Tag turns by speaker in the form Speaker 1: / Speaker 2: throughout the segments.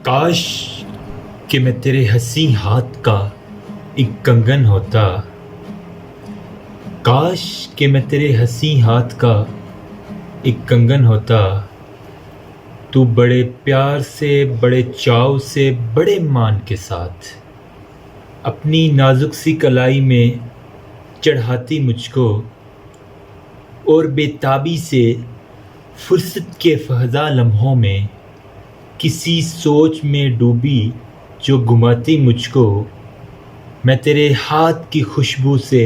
Speaker 1: کاش کہ میں تیرے حسیں ہاتھ کا ایک کنگن ہوتا، کاش کہ میں تیرے حسیں ہاتھ کا ایک کنگن ہوتا، تو بڑے پیار سے، بڑے چاؤ سے، بڑے مان کے ساتھ اپنی نازک سی کلائی میں چڑھاتی مجھ کو، اور بے تابی سے فرصت کے فضا لمحوں میں کسی سوچ میں ڈوبی جو گماتی مجھ کو، میں تیرے ہاتھ کی خوشبو سے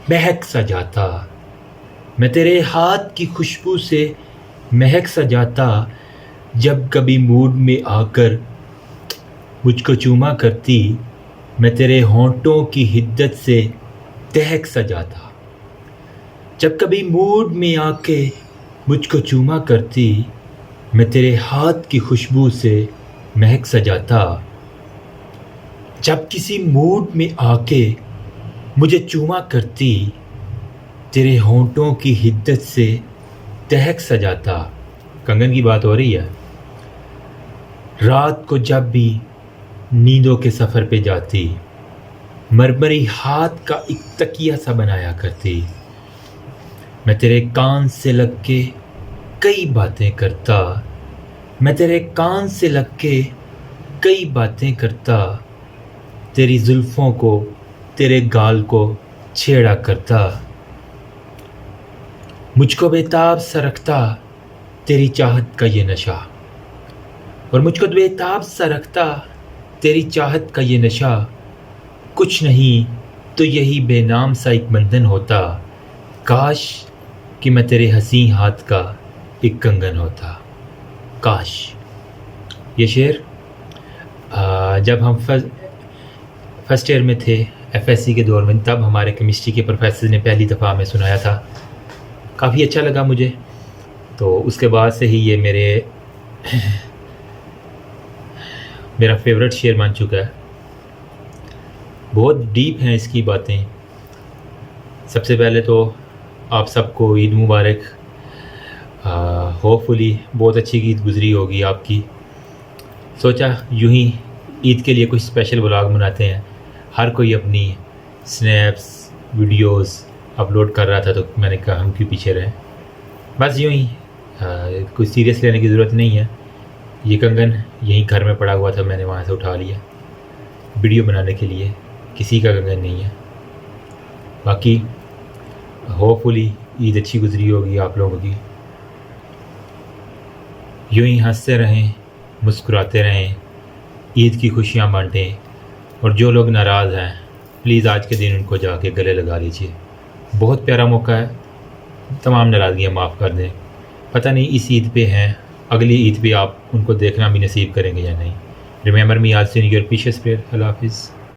Speaker 1: مہک سا جاتا، میں تیرے ہاتھ کی خوشبو سے مہک سا جاتا، جب کبھی موڈ میں آ کر مجھ کو چوما کرتی، میں تیرے ہونٹوں کی حدت سے دہک سا جاتا، جب کبھی موڈ میں آ کے مجھ کو چوما کرتی، میں تیرے ہاتھ کی خوشبو سے مہک سا جاتا، جب کسی موڈ میں آ کے مجھے چوما کرتی، تیرے ہونٹوں کی حدت سے دہک سا جاتا۔ کنگن کی بات ہو رہی ہے۔ رات کو جب بھی نیندوں کے سفر پہ جاتی، مرمری ہاتھ کا ایک تکیہ سا بنایا کرتی، میں تیرے کان سے لگ کے کئی باتیں کرتا، میں تیرے کان سے لگ کے کئی باتیں کرتا، تیری زلفوں کو، تیرے گال کو چھیڑا کرتا، مجھ کو بے تاب سا رکھتا تیری چاہت کا یہ نشہ، اور مجھ کو بے تاب سا رکھتا تیری چاہت کا یہ نشہ، کچھ نہیں تو یہی بے نام سا ایک بندھن ہوتا، کاش کہ میں تیرے حسیں ہاتھ کا ایک کنگن ہوتا، کاش۔ یہ شعر جب ہم فرسٹ ایئر میں تھے ایف ایس سی کے دور میں، تب ہمارے کیمسٹری کے پروفیسر نے پہلی دفعہ ہمیں سنایا تھا، کافی اچھا لگا مجھے، تو اس کے بعد سے ہی یہ میرا فیوریٹ شعر بن چکا ہے۔ بہت ڈیپ ہیں اس کی باتیں۔ سب سے پہلے تو آپ سب کو عید مبارک، ہوپ فلی بہت اچھی عید گزری ہوگی آپ کی۔ سوچا یوں ہی عید کے لیے کچھ اسپیشل ولاگ بناتے ہیں، ہر کوئی اپنی سنیپس ویڈیوز اپلوڈ کر رہا تھا، تو میں نے کہا ہم کیوں پیچھے رہیں، بس یوں ہی، کچھ سیریس لینے کی ضرورت نہیں ہے۔ یہ کنگن یہیں گھر میں پڑا ہوا تھا، میں نے وہاں سے اٹھا لیا ویڈیو بنانے کے لیے، کسی کا کنگن نہیں ہے۔ باقی ہوپ فلی عید اچھی گزری ہوگی آپ لوگوں کی، یوں ہی ہنستے رہیں، مسکراتے رہیں، عید کی خوشیاں بانٹیں، اور جو لوگ ناراض ہیں پلیز آج کے دن ان کو جا کے گلے لگا لیجیے، بہت پیارا موقع ہے، تمام ناراضگیاں معاف کر دیں۔ پتہ نہیں اس عید پہ ہیں، اگلی عید پہ آپ ان کو دیکھنا بھی نصیب کریں گے یا نہیں۔ ریممبر می آج سین یور پیشیس پریئر۔ اللہ حافظ۔